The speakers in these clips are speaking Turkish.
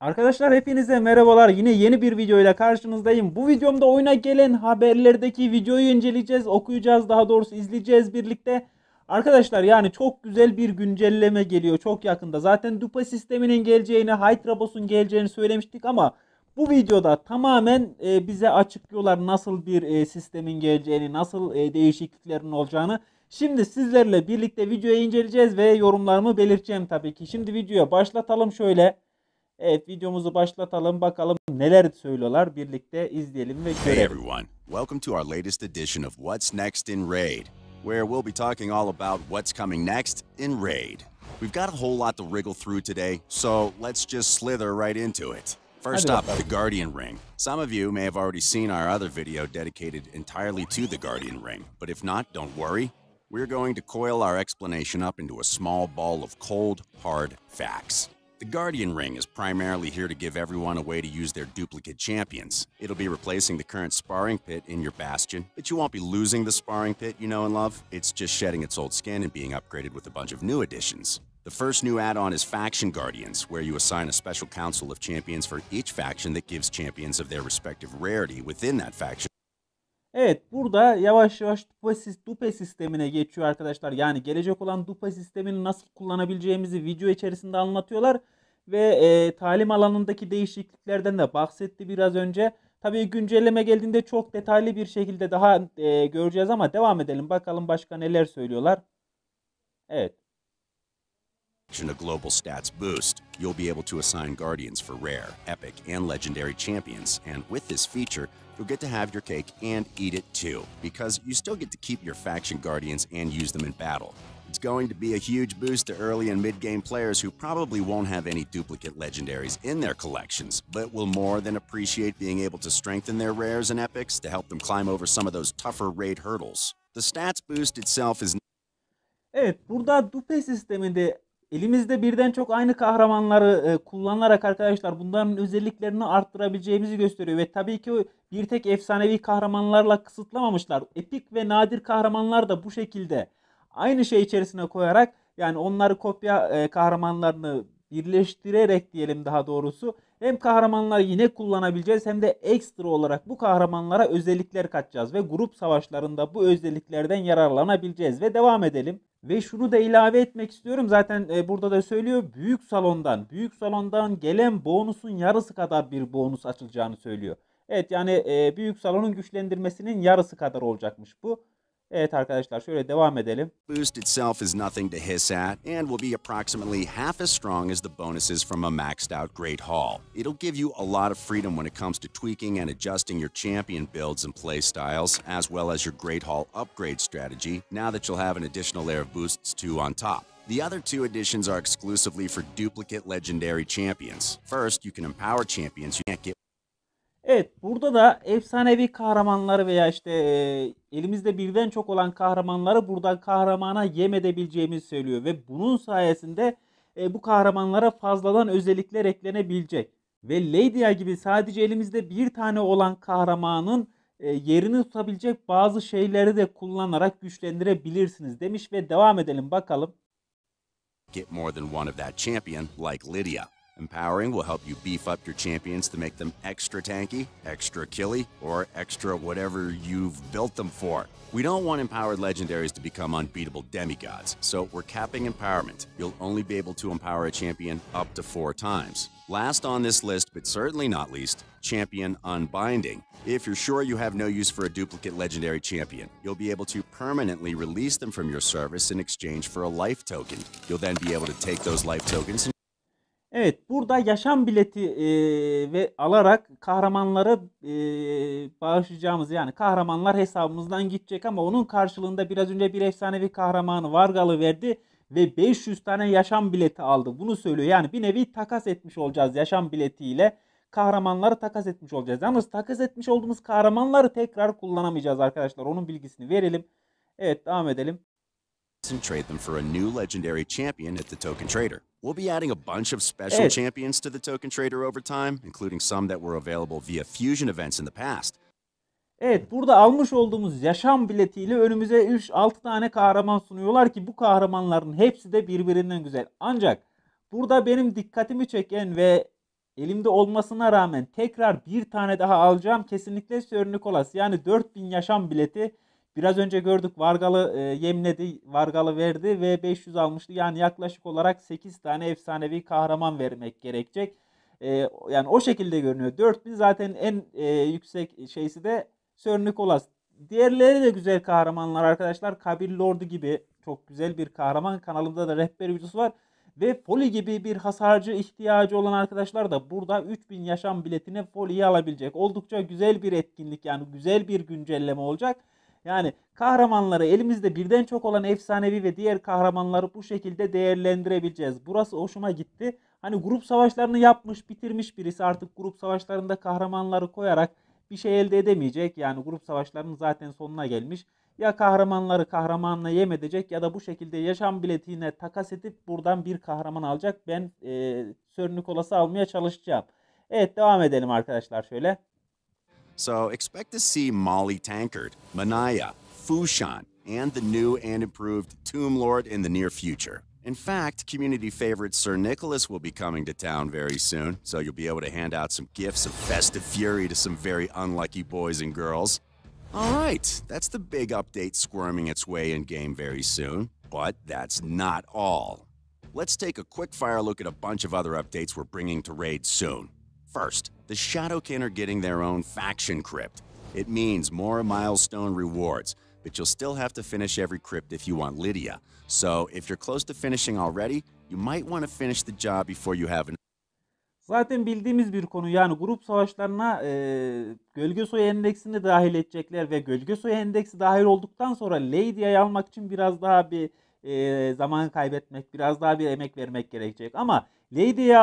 Arkadaşlar hepinize merhabalar. Yine yeni bir video ile karşınızdayım. Bu videomda oyuna gelen haberlerdeki videoyu inceleyeceğiz, okuyacağız, daha doğrusu izleyeceğiz birlikte. Arkadaşlar yani çok güzel bir güncelleme geliyor çok yakında. Zaten Dupa sisteminin geleceğini, Hydrabos'un geleceğini söylemiştik ama bu videoda tamamen bize açıklıyorlar nasıl bir sistemin geleceğini, nasıl değişikliklerin olacağını. Şimdi sizlerle birlikte videoyu inceleyeceğiz ve yorumlarımı belirteceğim tabii ki. Şimdi videoya başlatalım şöyle. Evet, videomuzu başlatalım, bakalım neler söylüyorlar, birlikte izleyelim ve Hey görelim. everyone, welcome to our latest edition of What's Next in Raid, where we'll be talking all about what's coming next in Raid. We've got a whole lot to wriggle through today, so let's just slither right into it. First Hadi up, bakalım. the Guardian Ring. Some of you may have already seen our other video dedicated entirely to the Guardian Ring, but if not, don't worry. We're going to coil our explanation up into a small ball of cold, hard facts. The Guardian Ring is primarily here to give everyone a way to use their duplicate champions. It'll be replacing the current sparring pit in your Bastion, but you won't be losing the sparring pit you know and love. It's just shedding its old skin and being upgraded with a bunch of new additions. The first new add-on is Faction Guardians, where you assign a special council of champions for each faction that gives champions of their respective rarity within that faction. Evet, burada yavaş yavaş Dupe sistemine geçiyor arkadaşlar. Yani gelecek olan Dupe sistemini nasıl kullanabileceğimizi video içerisinde anlatıyorlar. Ve talim alanındaki değişikliklerden de bahsetti biraz önce. Tabii güncelleme geldiğinde çok detaylı bir şekilde daha göreceğiz ama devam edelim. Bakalım başka neler söylüyorlar. Evet. A global stats boost, you'll be able to assign guardians for rare, epic, and legendary champions, and with this feature, you'll get to have your cake and eat it too, because you still get to keep your faction guardians and use them in battle. It's going to be a huge boost to early and mid-game players who probably won't have any duplicate legendaries in their collections, but will more than appreciate being able to strengthen their rares and epics to help them climb over some of those tougher raid hurdles. The stats boost itself is... Evet, burada Dupe sisteminde elimizde birden çok aynı kahramanları kullanarak arkadaşlar bunların özelliklerini arttırabileceğimizi gösteriyor. Ve tabii ki bir tek efsanevi kahramanlarla kısıtlamamışlar. Epik ve nadir kahramanlar da bu şekilde aynı şey içerisine koyarak, yani onları kopya kahramanlarını birleştirerek diyelim daha doğrusu, hem kahramanları yine kullanabileceğiz hem de ekstra olarak bu kahramanlara özellikler katacağız ve grup savaşlarında bu özelliklerden yararlanabileceğiz. Ve devam edelim. Ve şunu da ilave etmek istiyorum. Zaten burada da söylüyor. Büyük salondan gelen bonusun yarısı kadar bir bonus açılacağını söylüyor. Evet, yani büyük salonun güçlendirmesinin yarısı kadar olacakmış bu. Evet arkadaşlar, şöyle devam edelim. Boost itself is nothing to hiss at and will be approximately half as strong as the bonuses from a maxed out Great Hall. It'll give you a lot of freedom when it comes to tweaking and adjusting your champion builds and play styles, as well as your Great Hall upgrade strategy, now that you'll have an additional layer of boosts too on top. The other two additions are exclusively for duplicate legendary champions. First, you can empower champions you can't get. Evet, burada da efsanevi kahramanları veya işte elimizde birden çok olan kahramanları buradan kahramana yem edebileceğimizi söylüyor. Ve bunun sayesinde bu kahramanlara fazladan özellikler eklenebilecek. Ve Lydia gibi sadece elimizde bir tane olan kahramanın yerini tutabilecek bazı şeyleri de kullanarak güçlendirebilirsiniz demiş ve devam edelim bakalım. Get more than one of that champion, like Lydia. Empowering will help you beef up your champions to make them extra tanky, extra killy, or extra whatever you've built them for. We don't want empowered legendaries to become unbeatable demigods, so we're capping empowerment. You'll only be able to empower a champion up to 4 times. Last on this list, but certainly not least, Champion Unbinding. If you're sure you have no use for a duplicate legendary champion, you'll be able to permanently release them from your service in exchange for a life token. You'll then be able to take those life tokens and Evet, burada yaşam bileti ve alarak kahramanları bağışlayacağımız, yani kahramanlar hesabımızdan gidecek ama onun karşılığında biraz önce bir efsanevi kahramanı Vargal'ı verdi ve 500 tane yaşam bileti aldı. Bunu söylüyor. Yani bir nevi takas etmiş olacağız yaşam biletiyle. Kahramanları takas etmiş olacağız. Yalnız takas etmiş olduğumuz kahramanları tekrar kullanamayacağız arkadaşlar. Onun bilgisini verelim. Evet, devam edelim. trade them for a new legendary champion at the token trader. We'll be adding a bunch of special champions to the token trader over time, including some that were available via fusion events in the past. Evet, burada almış olduğumuz yaşam biletiyle önümüze 3-6 tane kahraman sunuyorlar ki bu kahramanların hepsi de birbirinden güzel. Ancak burada benim dikkatimi çeken ve elimde olmasına rağmen tekrar bir tane daha alacağım kesinlikle Sir Nicholas. Yani 4000 yaşam bileti. Biraz önce gördük Vargalı yemledi, Vargalı verdi ve 500 almıştı. Yani yaklaşık olarak 8 tane efsanevi kahraman vermek gerekecek. Yani o şekilde görünüyor. 4000 zaten en yüksek şeysi de Sir Nicholas. Diğerleri de güzel kahramanlar arkadaşlar. Kabil Lord'u gibi çok güzel bir kahraman. Kanalımda da rehber videosu var. Ve Foley gibi bir hasarcı ihtiyacı olan arkadaşlar da burada 3000 yaşam biletine Foley'i alabilecek. Oldukça güzel bir etkinlik, yani güzel bir güncelleme olacak. Yani kahramanları elimizde birden çok olan efsanevi ve diğer kahramanları bu şekilde değerlendirebileceğiz. Burası hoşuma gitti. Hani grup savaşlarını yapmış, bitirmiş birisi artık grup savaşlarında kahramanları koyarak bir şey elde edemeyecek. Yani grup savaşlarının zaten sonuna gelmiş. Ya kahramanları kahramanla yem edecek ya da bu şekilde yaşam biletine takas edip buradan bir kahraman alacak. Ben Sir Nicholas'ı almaya çalışacağım. Evet, devam edelim arkadaşlar şöyle. So expect to see Molly Tankard, Manaya, Fushan, and the new and improved Tomb Lord in the near future. In fact, community favorite Sir Nicholas will be coming to town very soon, so you'll be able to hand out some gifts of festive fury to some very unlucky boys and girls. Alright, that's the big update squirming its way in game very soon, but that's not all. Let's take a quick fire look at a bunch of other updates we're bringing to Raid soon. First, the Shadowkin are getting their own faction crypt. It means more milestone rewards, but you'll still have to finish every crypt if you want Lydia. So if you're close to finishing already, you might want to finish the job before you have an... Zaten bildiğimiz bir konu, yani grup savaşlarına Gölge Soyu Endeksini dahil edecekler ve Gölge Soyu Endeksi dahil olduktan sonra Lady'yi almak için biraz daha bir zaman kaybetmek, biraz daha bir emek vermek gerekecek. Ama Lady'yi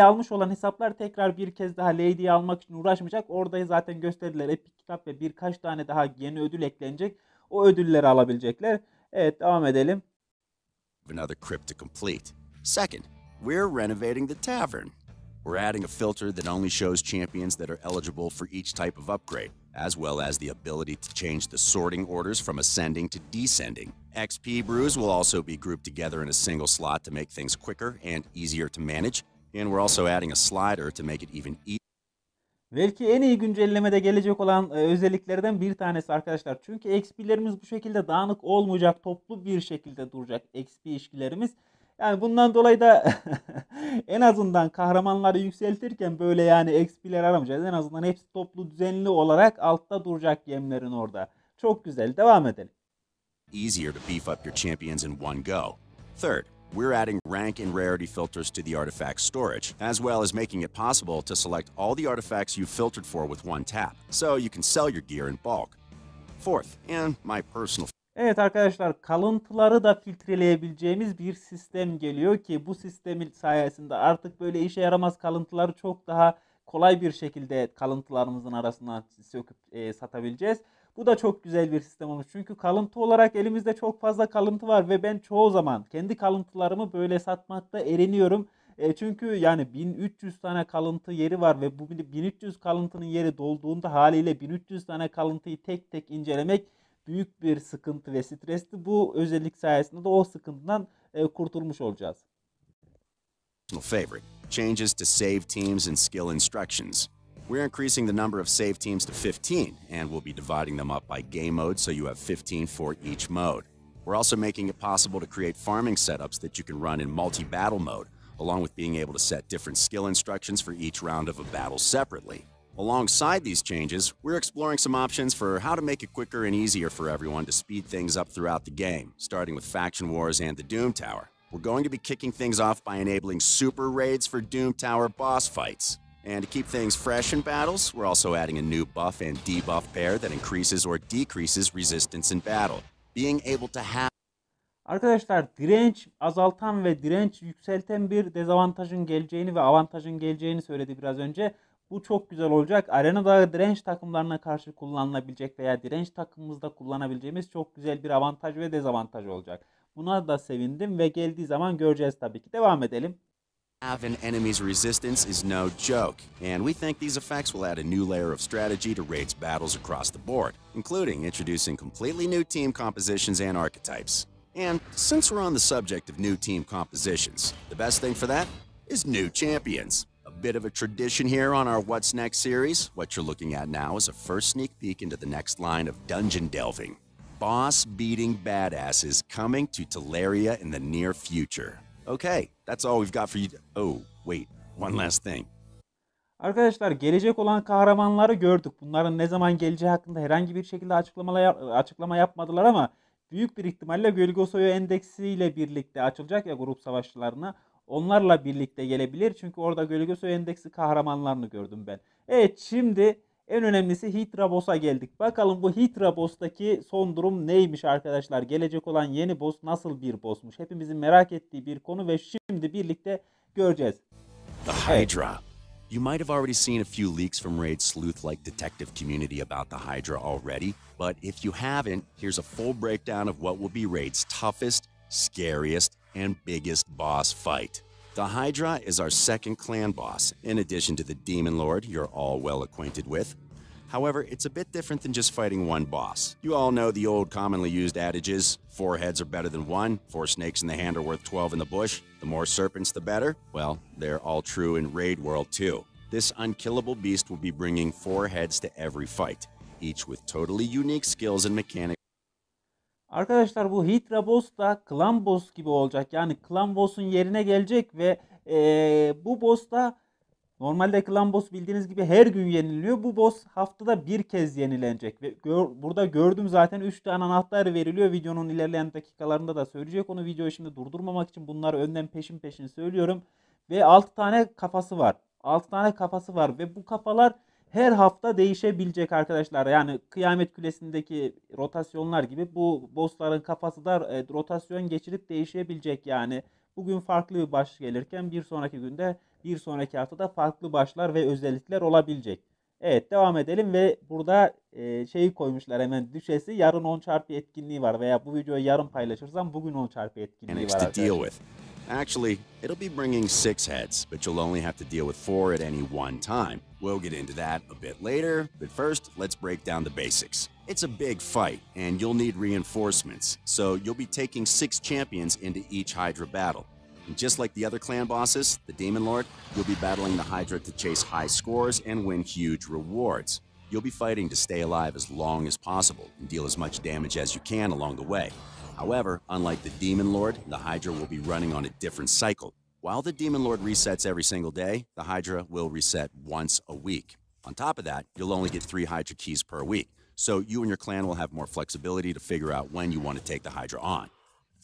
almış olan hesaplar tekrar bir kez daha Lady'yi almak için uğraşmayacak. Orada zaten gösterdiler, Epic Kitap ve birkaç tane daha yeni ödül eklenecek. O ödülleri alabilecekler. Evet, devam edelim. Another crypt to complete. Second, we're renovating the tavern. We're adding a filter that only shows champions that are eligible for each type of upgrade, as well as the ability to change the sorting orders from ascending to descending. XP brews will also be grouped together in a single slot to make things quicker and easier to manage, and we're also adding a slider to make it even easier. Belki en iyi güncellemede gelecek olan özelliklerden bir tanesi arkadaşlar. Çünkü XP'lerimiz bu şekilde dağınık olmayacak, toplu bir şekilde duracak XP ilişkilerimiz. Yani bundan dolayı da en azından kahramanları yükseltirken böyle yani XP'ler aramayacağız. En azından hepsi toplu düzenli olarak altta duracak gemlerin orada. Çok güzel. Devam edelim. Easier to beef up your champions in one go. Third, we're adding rank and rarity filters to the artifact storage, as well as making it possible to select all the artifacts you filtered for with one tap, so you can sell your gear in bulk. Fourth, and my personal... Evet arkadaşlar, kalıntıları da filtreleyebileceğimiz bir sistem geliyor ki bu sistemin sayesinde artık böyle işe yaramaz kalıntıları çok daha kolay bir şekilde kalıntılarımızın arasından söküp satabileceğiz. Bu da çok güzel bir sistem olmuş. Çünkü kalıntı olarak elimizde çok fazla kalıntı var ve ben çoğu zaman kendi kalıntılarımı böyle satmakta eriniyorum. Çünkü yani 1300 tane kalıntı yeri var ve bu 1300 kalıntının yeri dolduğunda haliyle 1300 tane kalıntıyı tek tek incelemek büyük bir sıkıntı ve stresli. Bu özellik sayesinde de o sıkıntıdan kurtulmuş olacağız. Favorite, changes to save teams and skill instructions. We're increasing the number of save teams to 15, and we'll be dividing them up by game mode so you have 15 for each mode. We're also making it possible to create farming setups that you can run in multi-battle mode, along with being able to set different skill instructions for each round of a battle separately. Alongside these changes, we're exploring some options for how to make it quicker and easier for everyone to speed things up throughout the game, starting with Faction Wars and the Doom Tower. We're going to be kicking things off by enabling super raids for Doom Tower boss fights. And to keep things fresh in battles, we're also adding a new buff and debuff pair that increases or decreases resistance in battle. Being able to have... Arkadaşlar, direnç azaltan ve direnç yükselten bir dezavantajın geleceğini ve avantajın geleceğini söyledi biraz önce. Bu çok güzel olacak. Arenada direnç takımlarına karşı kullanılabilecek veya direnç takımımızda kullanabileceğimiz çok güzel bir avantaj ve dezavantaj olacak. Buna da sevindim ve geldiği zaman göreceğiz tabii ki. Devam edelim. Having enemies resistance is no joke, and we think these effects will add a new layer of strategy to Raid's battles across the board, including introducing completely new team compositions and archetypes. And since we're on the subject of new team compositions, the best thing for that is new champions. A bit of a tradition here on our What's Next series. What you're looking at now is a first sneak peek into the next line of dungeon delving. Boss-beating badasses coming to Teleria in the near future. Okay, that's all we've got for you. Oh, wait, one last thing. Arkadaşlar gelecek olan kahramanları gördük. Bunların ne zaman geleceği hakkında herhangi bir şekilde açıklama yapmadılar ama büyük bir ihtimalle Gölgosoy endeksiyle birlikte açılacak ya grup savaşçılarına. Onlarla birlikte gelebilir. Çünkü orada Gölgosoy endeksi kahramanlarını gördüm ben. Evet, şimdi en önemlisi Hydra Boss'a geldik. Bakalım bu Hydra Boss'taki son durum neymiş arkadaşlar? Gelecek olan yeni boss nasıl bir boss'muş? Hepimizin merak ettiği bir konu ve şimdi birlikte göreceğiz. The Hydra. You might have already seen a few leaks from Raid's sleuth-like detective community about the Hydra already, but if you haven't, here's a full breakdown of what will be Raid's toughest, scariest, and biggest boss fight. The Hydra is our second clan boss, in addition to the Demon Lord you're all well acquainted with. However, it's a bit different than just fighting one boss. You all know the old commonly used adages, 4 heads are better than 1, 4 snakes in the hand are worth 12 in the bush, the more serpents the better. Well, they're all true in Raid World too. This unkillable beast will be bringing 4 heads to every fight, each with totally unique skills and mechanics. Arkadaşlar bu Hydra Boss da Clan Boss gibi olacak. Yani Clan Boss'un yerine gelecek ve bu boss da normalde Clan Boss bildiğiniz gibi her gün yeniliyor. Bu boss haftada bir kez yenilenecek. Ve burada gördüm zaten 3 tane anahtar veriliyor. Videonun ilerleyen dakikalarında da söyleyecek. Onu videoyu şimdi durdurmamak için bunları önden peşin söylüyorum. Ve 6 tane kafası var. 6 tane kafası var ve bu kafalar her hafta değişebilecek arkadaşlar. Yani Kıyamet Kulesi'ndeki rotasyonlar gibi bu bossların kafası da rotasyon geçirip değişebilecek yani. Bugün farklı bir baş gelirken bir sonraki günde bir sonraki haftada farklı başlar ve özellikler olabilecek. Evet, devam edelim ve burada şeyi koymuşlar hemen düşesi yarın 10 çarpı etkinliği var veya bu videoyu yarın paylaşırsam bugün 10 çarpı etkinliği var To deal arkadaşlar. with. Actually, it'll be bringing 6 heads, but you'll only have to deal with 4 at any one time. We'll get into that a bit later, but first, let's break down the basics. It's a big fight, and you'll need reinforcements, so you'll be taking 6 champions into each Hydra battle. And just like the other clan bosses, the Demon Lord, you'll be battling the Hydra to chase high scores and win huge rewards. You'll be fighting to stay alive as long as possible and deal as much damage as you can along the way. However, unlike the Demon Lord, the Hydra will be running on a different cycle. While the Demon Lord resets every single day, the Hydra will reset once a week. On top of that, you'll only get 3 Hydra keys per week, so you and your clan will have more flexibility to figure out when you want to take the Hydra on.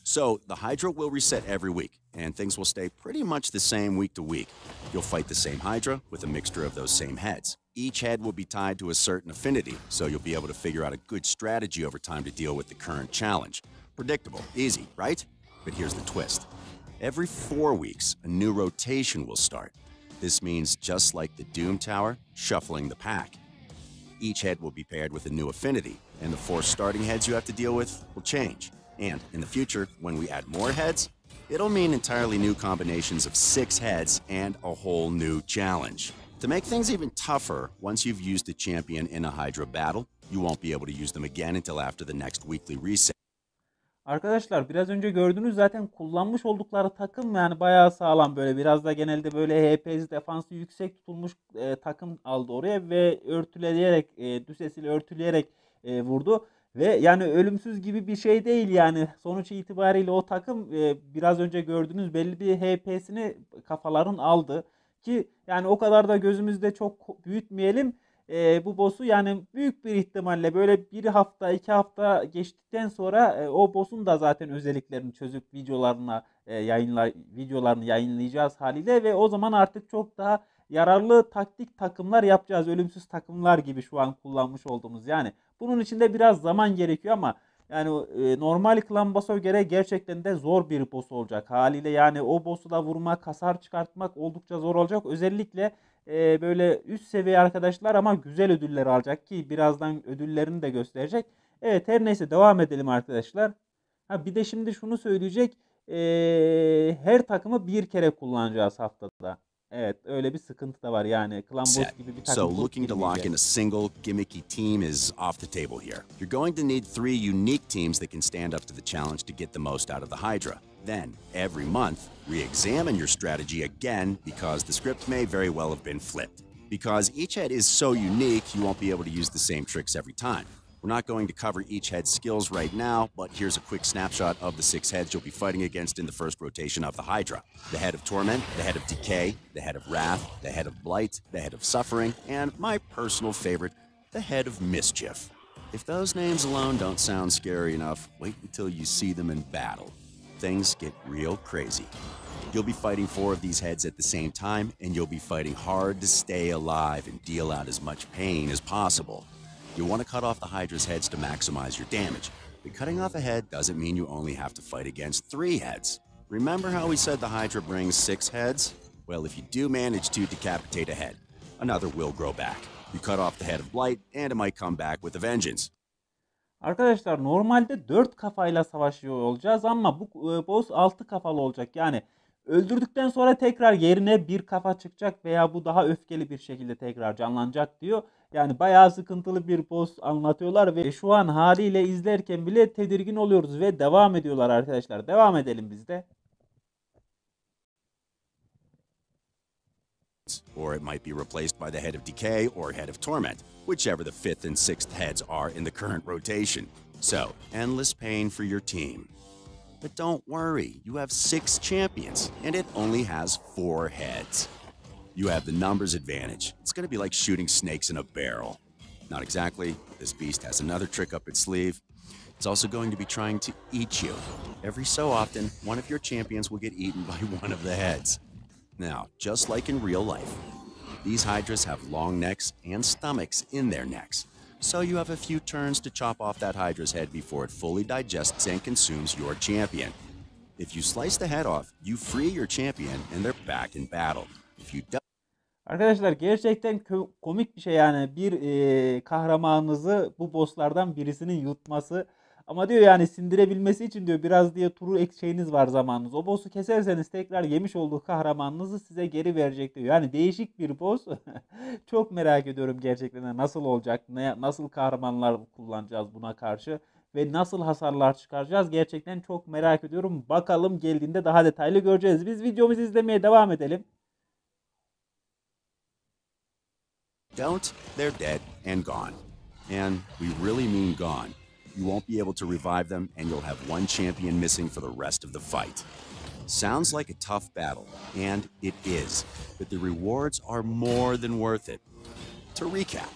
So, the Hydra will reset every week, and things will stay pretty much the same week to week. You'll fight the same Hydra with a mixture of those same heads. Each head will be tied to a certain affinity, so you'll be able to figure out a good strategy over time to deal with the current challenge. Predictable, easy, right? But here's the twist. Every 4 weeks, a new rotation will start. This means, just like the Doom Tower, shuffling the pack. Each head will be paired with a new affinity, and the 4 starting heads you have to deal with will change. And in the future, when we add more heads, it'll mean entirely new combinations of 6 heads and a whole new challenge. To make things even tougher, once you've used a champion in a Hydra battle, you won't be able to use them again until after the next weekly reset. Arkadaşlar biraz önce gördüğünüz zaten kullanmış oldukları takım yani bayağı sağlam, böyle biraz da genelde böyle HP'si defansı yüksek tutulmuş takım aldı oraya ve örtüleyerek düşesiyle örtüleyerek vurdu. Ve yani ölümsüz gibi bir şey değil yani sonuç itibariyle o takım biraz önce gördüğünüz belli bir HP'sini kafaların aldı. Ki yani o kadar da gözümüzde çok büyütmeyelim. Bu boss'u yani büyük bir ihtimalle böyle bir hafta 2 hafta geçtikten sonra o boss'un da zaten özelliklerini çözüp videolarını yayınlayacağız haliyle ve o zaman artık çok daha yararlı taktik takımlar yapacağız. Ölümsüz takımlar gibi şu an kullanmış olduğumuz yani. Bunun için de biraz zaman gerekiyor ama yani normal Clan Boss'a göre gerçekten de zor bir boss olacak haliyle yani o boss'u da vurmak, hasar çıkartmak oldukça zor olacak. Özellikle böyle üst seviye arkadaşlar ama güzel ödüller alacak ki birazdan ödüllerini de gösterecek. Evet, her neyse devam edelim arkadaşlar. Ha, bir de şimdi şunu söyleyecek. Her takımı bir kere kullanacağız haftada. Evet, öyle bir sıkıntı da var. Yani Clan set. Boss gibi bir So takım bulup looking to lock in girmeyeceğiz. a single gimmicky team is off the table here. You're going to need 3 unique teams that can stand up to the challenge to get the most out of the Hydra. Then, every month, re-examine your strategy again because the script may very well have been flipped. Because each head is so unique, you won't be able to use the same tricks every time. We're not going to cover each head's skills right now, but here's a quick snapshot of the 6 heads you'll be fighting against in the first rotation of the Hydra. The head of Torment, the head of Decay, the head of Wrath, the head of Blight, the head of Suffering, and my personal favorite, the head of Mischief. If those names alone don't sound scary enough, wait until you see them in battle. Things get real crazy. You'll be fighting 4 of these heads at the same time, and you'll be fighting hard to stay alive and deal out as much pain as possible. You'll want to cut off the Hydra's heads to maximize your damage, but cutting off a head doesn't mean you only have to fight against 3 heads. Remember how we said the Hydra brings 6 heads? Well, if you do manage to decapitate a head, another will grow back. You cut off the head of Blight, and it might come back with a vengeance. Arkadaşlar normalde 4 kafayla savaşıyor olacağız ama bu boss 6 kafalı olacak. Yani öldürdükten sonra tekrar yerine bir kafa çıkacak veya bu daha öfkeli bir şekilde tekrar canlanacak diyor. Yani bayağı sıkıntılı bir boss anlatıyorlar ve şu an haliyle izlerken bile tedirgin oluyoruz ve devam ediyorlar arkadaşlar. Devam edelim biz de. Or it might be replaced by the head of Decay or head of Torment, whichever the 5th and 6th heads are in the current rotation. So, endless pain for your team. But don't worry, you have 6 champions, and it only has 4 heads. You have the numbers advantage. It's going to be like shooting snakes in a barrel. Not exactly. This beast has another trick up its sleeve. It's also going to be trying to eat you. Every so often, one of your champions will get eaten by one of the heads. Now, just like in real life, these Hydras have long necks and stomachs in their necks. So you have a few turns to chop off that Hydra's head before it fully digests and consumes your champion. If you slice the head off, you free your champion and they're back in battle. If you don't, Arkadaşlar gerçekten komik bir şey yani bir kahramanınızı bu bosslardan birisinin yutması. Ama diyor yani sindirebilmesi için diyor biraz diye turu şeyiniz var zamanınız. O boss'u keserseniz tekrar yemiş olduğu kahramanınızı size geri verecek diyor. Yani değişik bir boss. Çok merak ediyorum gerçekten de nasıl olacak, nasıl kahramanlar kullanacağız buna karşı ve nasıl hasarlar çıkaracağız. Gerçekten çok merak ediyorum. Bakalım geldiğinde daha detaylı göreceğiz. Biz videomuzu izlemeye devam edelim. don't, they're dead and gone. And we really mean gone. You won't be able to revive them, and you'll have one champion missing for the rest of the fight. Sounds like a tough battle, and it is, but the rewards are more than worth it. To recap,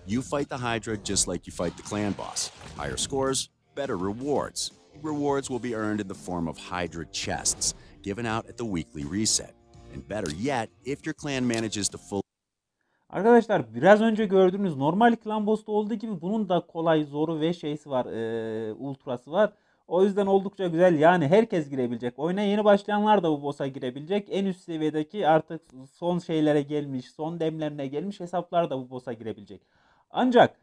you fight the Hydra just like you fight the clan boss. Higher scores, better rewards. Rewards will be earned in the form of Hydra chests, given out at the weekly reset. And better yet, if your clan manages to fully Arkadaşlar biraz önce gördüğünüz normal Clan Boss'ta olduğu gibi bunun da kolay, zoru ve şeysi var, ultrası var. O yüzden oldukça güzel. Yani herkes girebilecek. Oyuna yeni başlayanlar da bu boss'a girebilecek. En üst seviyedeki artık son şeylere gelmiş, son demlerine gelmiş hesaplar da bu boss'a girebilecek. Ancak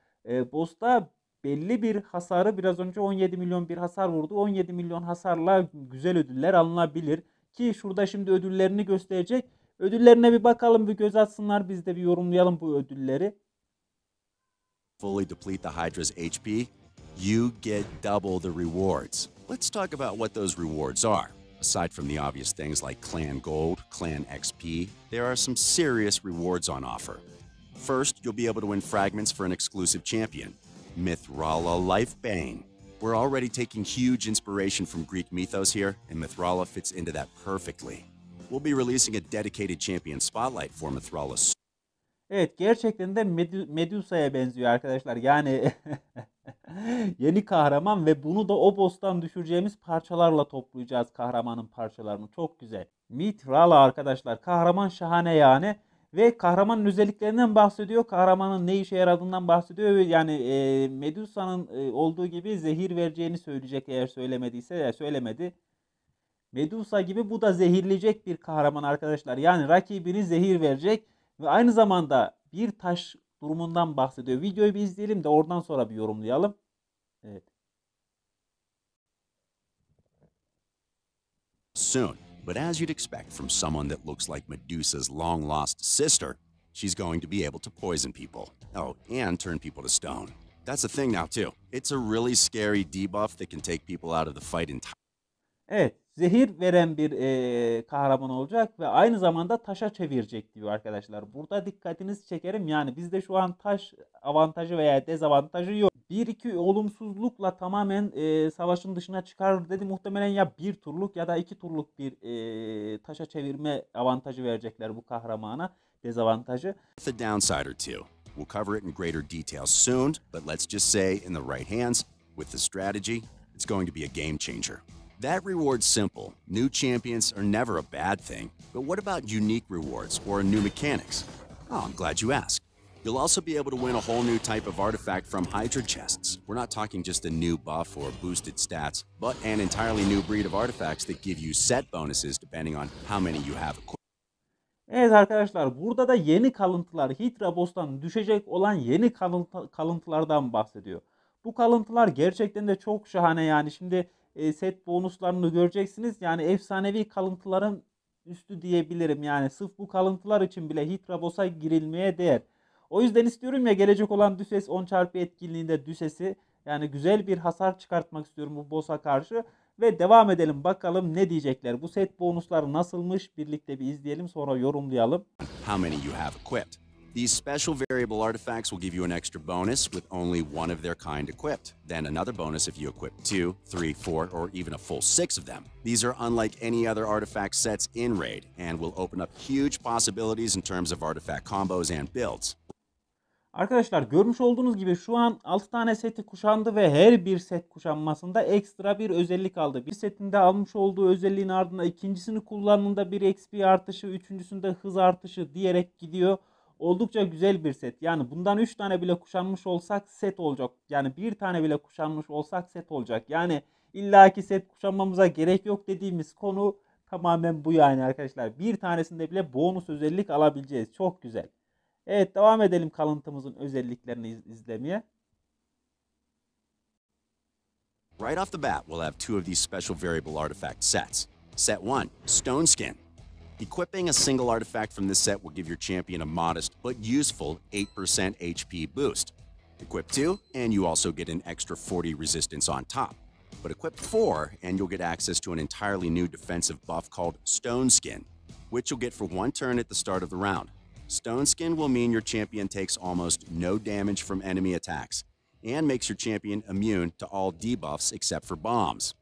boss'ta belli bir hasarı biraz önce 17 milyon bir hasar vurdu. 17 milyon hasarla güzel ödüller alınabilir. Ki şurada şimdi ödüllerini gösterecek. Ödüllerine bir bakalım, bir göz atsınlar. Biz de bir yorumlayalım bu ödülleri. fully deplete the Hydra's HP, you get double the rewards. Let's talk about what those rewards are. Aside from the obvious things like Clan Gold, Clan XP, there are some serious rewards on offer. First, you'll be able to win fragments for an exclusive champion, Mithrala Lifebane. We're already taking huge inspiration from Greek mythos here, and Mithrala fits into that perfectly. We'll be releasing a dedicated champion spotlight for Mithrala. Evet, gerçekten de Medusa'ya benziyor arkadaşlar. Yani yeni kahraman ve bunu da o boss'tan düşüreceğimiz parçalarla toplayacağız kahramanın parçalarını. Çok güzel. Mithrala arkadaşlar. Kahraman şahane yani. Ve kahramanın özelliklerinden bahsediyor. Kahramanın ne işe yaradığından bahsediyor. Yani Medusa'nın olduğu gibi zehir vereceğini söyleyecek eğer söylemediyse. Söylemedi. Medusa gibi bu da zehirleyecek bir kahraman arkadaşlar. Yani rakibini zehir verecek ve aynı zamanda bir taş durumundan bahsediyor. Videoyu bir izleyelim de oradan sonra bir yorumlayalım. Evet. Soon, But as you'd expect from someone that looks like Medusa's long-lost sister, she's going to be able to poison people. Oh, and turn people to stone. That's a thing now too. It's a really scary debuff that can take people out of the fight entirely. Evet, zehir veren bir kahraman olacak ve aynı zamanda taşa çevirecek diyor arkadaşlar. Burada dikkatinizi çekerim. Yani bizde şu an taş avantajı veya dezavantajı yok. Bir iki olumsuzlukla tamamen savaşın dışına çıkar dedi. Muhtemelen ya bir turluk ya da iki turluk bir taşa çevirme avantajı verecekler bu kahramana. Dezavantajı. With a downside or two. We'll cover it in greater detail soon, but let's just say in the right hands, with the strategy, it's going to be a game changer. That reward's simple. New champions are never a bad thing, but what about unique rewards or new mechanics? Oh, I'm glad you asked. You'll also be able to win a whole new type of artifact from Hydra chests. We're not talking just a new buff or boosted stats, but an entirely new breed of artifacts that give you set bonuses depending on how many you have equipped. Evet arkadaşlar, burada da yeni kalıntılar, Hydra Boss'tan düşecek olan yeni kalıntılardan bahsediyor. Bu kalıntılar gerçekten de çok şahane yani. Şimdi set bonuslarını göreceksiniz. Yani efsanevi kalıntıların üstü diyebilirim. Yani sırf bu kalıntılar için bile Hydra Boss'a girilmeye değer. O yüzden istiyorum ya, gelecek olan Düses 10x etkinliğinde Düses'i, yani güzel bir hasar çıkartmak istiyorum bu boss'a karşı. Ve devam edelim, bakalım ne diyecekler. Bu set bonusları nasılmış, birlikte bir izleyelim, sonra yorumlayalım. How many you have equipped. These special variable artifacts will give you an extra bonus with only one of their kind equipped. Then another bonus if you equip 2, 3, 4, or even a full 6 of them. These are unlike any other artifact sets in Raid and will open up huge possibilities in terms of artifact combos and builds. Arkadaşlar, görmüş olduğunuz gibi şu an 6 tane seti kuşandı ve her bir set kuşanmasında ekstra bir özellik aldı. Bir setinde almış olduğu özelliğin ardında ikincisini kullandığında bir XP artışı, üçüncüsünde hız artışı diyerek gidiyor. Oldukça güzel bir set. Yani bundan 3 tane bile kuşanmış olsak set olacak. Yani bir tane bile kuşanmış olsak set olacak. Yani illaki set kuşanmamıza gerek yok dediğimiz konu tamamen bu yani arkadaşlar. Bir tanesinde bile bonus özellik alabileceğiz. Çok güzel. Evet, devam edelim kalıntımızın özelliklerini izlemeye. Right off the bat, we'll have two of these special variable artifact sets. Set 1, Stone Skin. Equipping a single artifact from this set will give your champion a modest but useful 8% HP boost. Equip 2, and you also get an extra 40 resistance on top. But equip 4, and you'll get access to an entirely new defensive buff called Stone Skin, which you'll get for one turn at the start of the round. Stone Skin will mean your champion takes almost no damage from enemy attacks, and makes your champion immune to all debuffs except for bombs.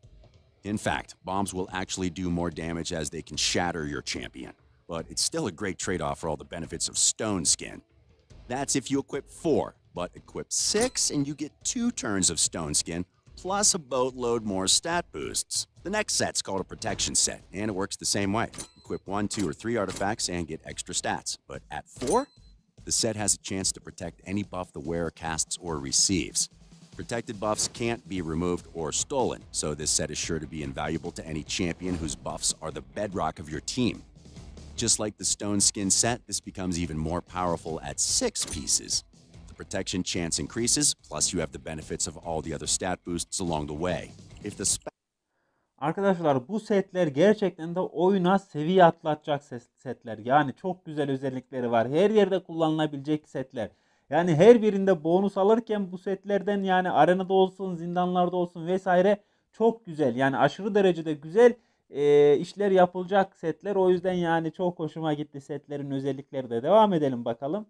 In fact, bombs will actually do more damage as they can shatter your champion, but it's still a great trade-off for all the benefits of Stone Skin. That's if you equip 4, but equip 6 and you get 2 turns of Stone Skin, plus a boatload more stat boosts. The next set's called a protection set, and it works the same way. Equip 1, 2, or 3 artifacts and get extra stats, but at 4, the set has a chance to protect any buff the wearer casts or receives. Protected buffs can't be removed or stolen, so this set is sure to be invaluable to any champion whose buffs are the bedrock of your team. Just like the Stone Skin set, this becomes even more powerful at 6 pieces. The protection chance increases, plus you have the benefits of all the other stat boosts along the way. If the Arkadaşlar, bu setler gerçekten de oyuna seviye atlatacak setler. Yani çok güzel özellikleri var. Her yerde kullanılabilecek setler. Yani her birinde bonus alırken bu setlerden, yani arenada olsun, zindanlarda olsun vesaire, çok güzel. Yani aşırı derecede güzel işler yapılacak setler. O yüzden yani çok hoşuma gitti setlerin özellikleri de. Devam edelim bakalım.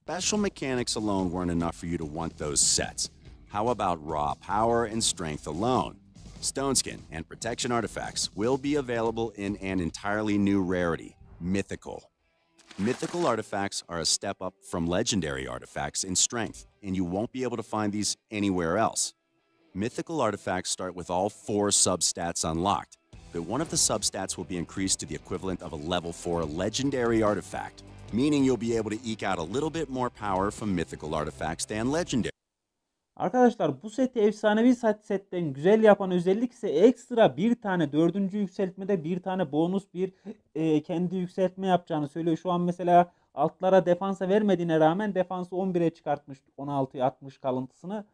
special mechanics alone weren't enough for you to want those sets. How about raw power and strength alone? Stone Skin and protection artifacts will be available in an entirely new rarity, Mythical. Mythical artifacts are a step up from legendary artifacts in strength, and you won't be able to find these anywhere else. Mythical artifacts start with all 4 substats unlocked, but one of the substats will be increased to the equivalent of a level 4 legendary artifact, meaning you'll be able to eke out a little bit more power from mythical artifacts than legendary. Arkadaşlar, bu seti efsanevi setten güzel yapan özellik ise ekstra bir tane 4. yükseltmede bir tane bonus bir kendi yükseltme yapacağını söylüyor. Şu an mesela altlara defansa vermediğine rağmen defansı 11'e çıkartmış, 16'ya atmış kalıntısını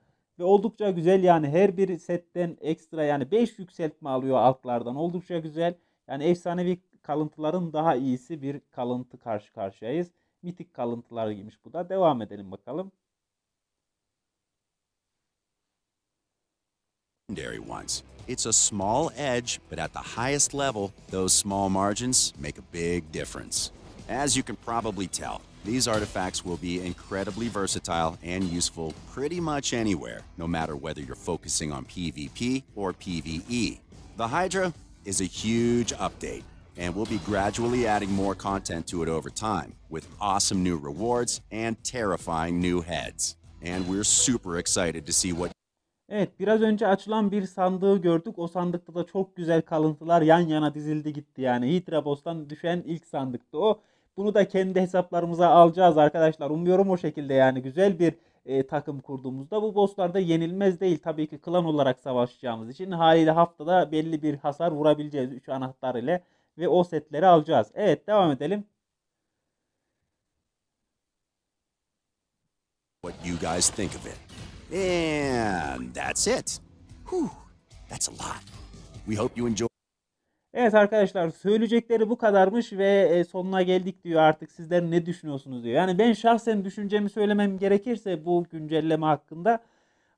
Ve oldukça güzel yani, her bir setten ekstra yani 5 yükseltme alıyor altlardan. Oldukça güzel. Yani efsanevi kalıntıların daha iyisi bir kalıntı karşı karşıyayız. Mitik kalıntılarıymış bu da. Devam edelim bakalım. Secondary ones. It's a small edge, but at the highest level, those small margins make a big difference. As you can probably tell, these artifacts will be incredibly versatile and useful pretty much anywhere, no matter whether you're focusing on PvP or PvE. The Hydra is a huge update, and we'll be gradually adding more content to it over time, with awesome new rewards and terrifying new heads. And we're super excited to see what Evet, biraz önce açılan bir sandığı gördük. O sandıkta da çok güzel kalıntılar yan yana dizildi gitti yani. Hydra Boss'tan düşen ilk sandıktı o. Bunu da kendi hesaplarımıza alacağız arkadaşlar. Umuyorum o şekilde yani güzel bir takım kurduğumuzda bu bosslar da yenilmez değil. Tabii ki klan olarak savaşacağımız için haliyle haftada belli bir hasar vurabileceğiz 3 anahtar ile ve o setleri alacağız. Evet, devam edelim. you guys think of it. And that's it. Whew, that's a lot. We hope you enjoy. Evet arkadaşlar, söyleyecekleri bu kadarmış ve sonuna geldik diyor, artık sizler ne düşünüyorsunuz diyor. Yani ben şahsen düşüncemi söylemem gerekirse bu güncelleme hakkında.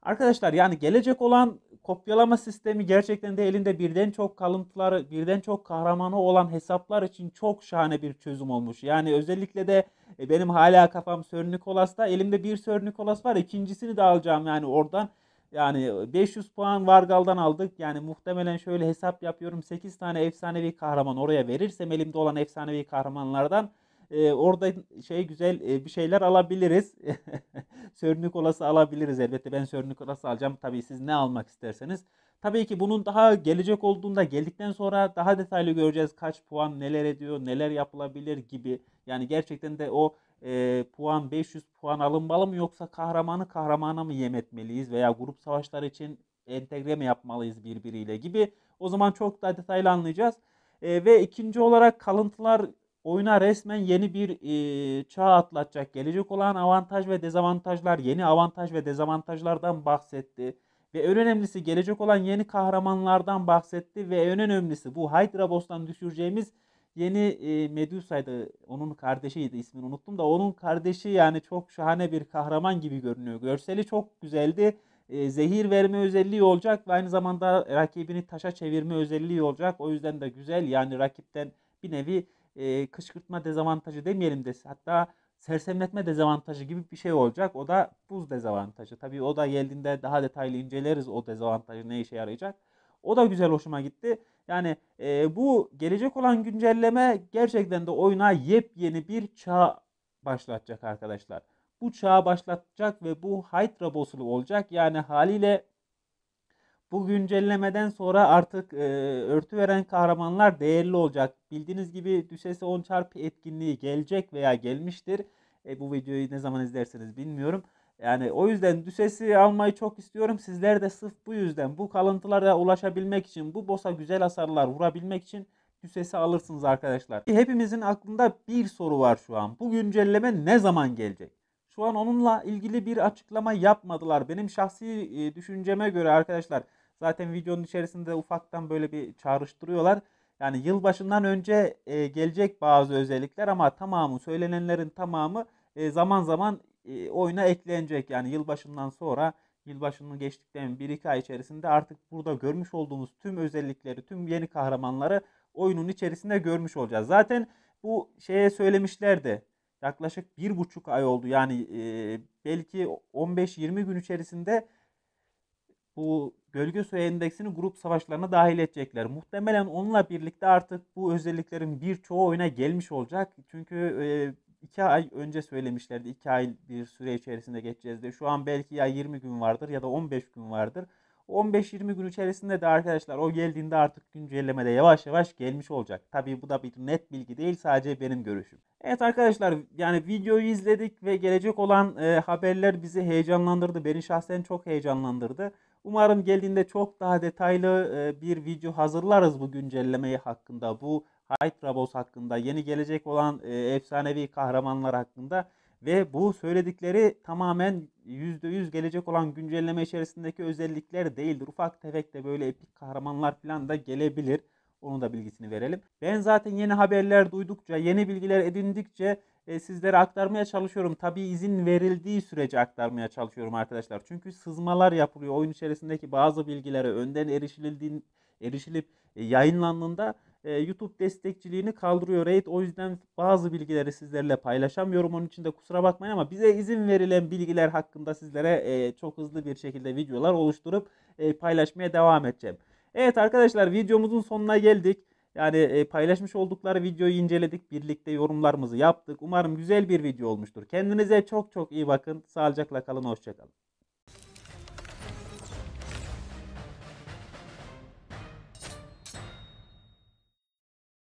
Arkadaşlar yani gelecek olan kopyalama sistemi gerçekten de elinde birden çok kalıntıları, birden çok kahramanı olan hesaplar için çok şahane bir çözüm olmuş. Yani özellikle de benim hala kafam Sir Nicholas'ta. Elimde bir Sir Nicholas var. İkincisini de alacağım yani oradan. Yani 500 puan Vargal'dan aldık. Yani muhtemelen şöyle hesap yapıyorum. 8 tane efsanevi kahraman oraya verirsem elimde olan efsanevi kahramanlardan orada şey güzel bir şeyler alabiliriz. Sir Nicholas'ı alabiliriz elbette. Ben Sir Nicholas'ı alacağım. Tabii siz ne almak isterseniz. Tabii ki bunun daha gelecek olduğunda, geldikten sonra daha detaylı göreceğiz. Kaç puan neler ediyor, neler yapılabilir gibi. Yani gerçekten de o puan 500 puan alınmalı mı, yoksa kahramanı kahramana mı yem etmeliyiz veya grup savaşları için entegre mi yapmalıyız birbiriyle gibi. O zaman çok daha detaylı anlayacağız. Ve ikinci olarak kalıntılar oyuna resmen yeni bir çağ atlatacak. Gelecek olan avantaj ve dezavantajlar, yeni avantaj ve dezavantajlardan bahsetti. Ve en önemlisi gelecek olan yeni kahramanlardan bahsetti. Ve en önemlisi bu Hydra Boss'tan düşüreceğimiz yeni Medusa'ydı. Onun kardeşiydi, ismini unuttum da onun kardeşi yani çok şahane bir kahraman gibi görünüyor. Görseli çok güzeldi. Zehir verme özelliği olacak ve aynı zamanda rakibini taşa çevirme özelliği olacak. O yüzden de güzel yani, rakipten bir nevi kışkırtma dezavantajı demeyelim de hatta sersemletme dezavantajı gibi bir şey olacak. O da buz dezavantajı. Tabii o da geldiğinde daha detaylı inceleriz, o dezavantajı ne işe yarayacak. O da güzel, hoşuma gitti. Yani bu gelecek olan güncelleme gerçekten de oyuna yepyeni bir çağ başlatacak arkadaşlar. Bu çağı başlatacak ve bu Hydra boss'lu olacak. Yani haliyle bu güncellemeden sonra artık örtü veren kahramanlar değerli olacak. Bildiğiniz gibi Düşesi 10 çarpı etkinliği gelecek veya gelmiştir. Bu videoyu ne zaman izlersiniz bilmiyorum. Yani o yüzden Düşesi almayı çok istiyorum. Sizler de sırf bu yüzden, bu kalıntılara ulaşabilmek için, bu boss'a güzel hasarlar vurabilmek için Düşesi alırsınız arkadaşlar. Hepimizin aklında bir soru var şu an. Bu güncelleme ne zaman gelecek? Şu an onunla ilgili bir açıklama yapmadılar. Benim şahsi düşünceme göre arkadaşlar, zaten videonun içerisinde ufaktan böyle bir çağrıştırıyorlar. Yani yılbaşından önce gelecek bazı özellikler ama tamamı, söylenenlerin tamamı zaman zaman oyuna eklenecek. Yani yılbaşından sonra, yılbaşının geçtikten 1-2 ay içerisinde artık burada görmüş olduğumuz tüm özellikleri, tüm yeni kahramanları oyunun içerisinde görmüş olacağız. Zaten bu şeye söylemişlerdi. Yaklaşık 1,5 ay oldu. Yani belki 15-20 gün içerisinde bu Gölge Suyu Endeksini grup savaşlarına dahil edecekler. Muhtemelen onunla birlikte artık bu özelliklerin birçoğu oyuna gelmiş olacak. Çünkü 2 ay önce söylemişlerdi. 2 ay bir süre içerisinde geçeceğiz diye. Şu an belki ya 20 gün vardır ya da 15 gün vardır. 15-20 gün içerisinde de arkadaşlar o geldiğinde artık güncellemede yavaş yavaş gelmiş olacak. Tabii bu da bir net bilgi değil, sadece benim görüşüm. Evet arkadaşlar, yani videoyu izledik ve gelecek olan haberler bizi heyecanlandırdı. Beni şahsen çok heyecanlandırdı. Umarım geldiğinde çok daha detaylı bir video hazırlarız bu güncellemeyi hakkında, bu Hydrabos hakkında, yeni gelecek olan efsanevi kahramanlar hakkında Ve bu söyledikleri tamamen %100 gelecek olan güncelleme içerisindeki özellikler değildir. Ufak tefek de böyle epik kahramanlar falan da gelebilir. Onun da bilgisini verelim. Ben zaten yeni haberler duydukça, yeni bilgiler edindikçe sizlere aktarmaya çalışıyorum. Tabii izin verildiği sürece aktarmaya çalışıyorum arkadaşlar. Çünkü sızmalar yapılıyor. Oyun içerisindeki bazı bilgilere önden erişilip yayınlandığında YouTube destekçiliğini kaldırıyor Raid. O yüzden bazı bilgileri sizlerle paylaşamıyorum. Onun için de kusura bakmayın ama bize izin verilen bilgiler hakkında sizlere çok hızlı bir şekilde videolar oluşturup paylaşmaya devam edeceğim. Evet arkadaşlar, videomuzun sonuna geldik. Yani paylaşmış oldukları videoyu inceledik. Birlikte yorumlarımızı yaptık. Umarım güzel bir video olmuştur. Kendinize çok çok iyi bakın. Sağlıcakla kalın. Hoşça kalın.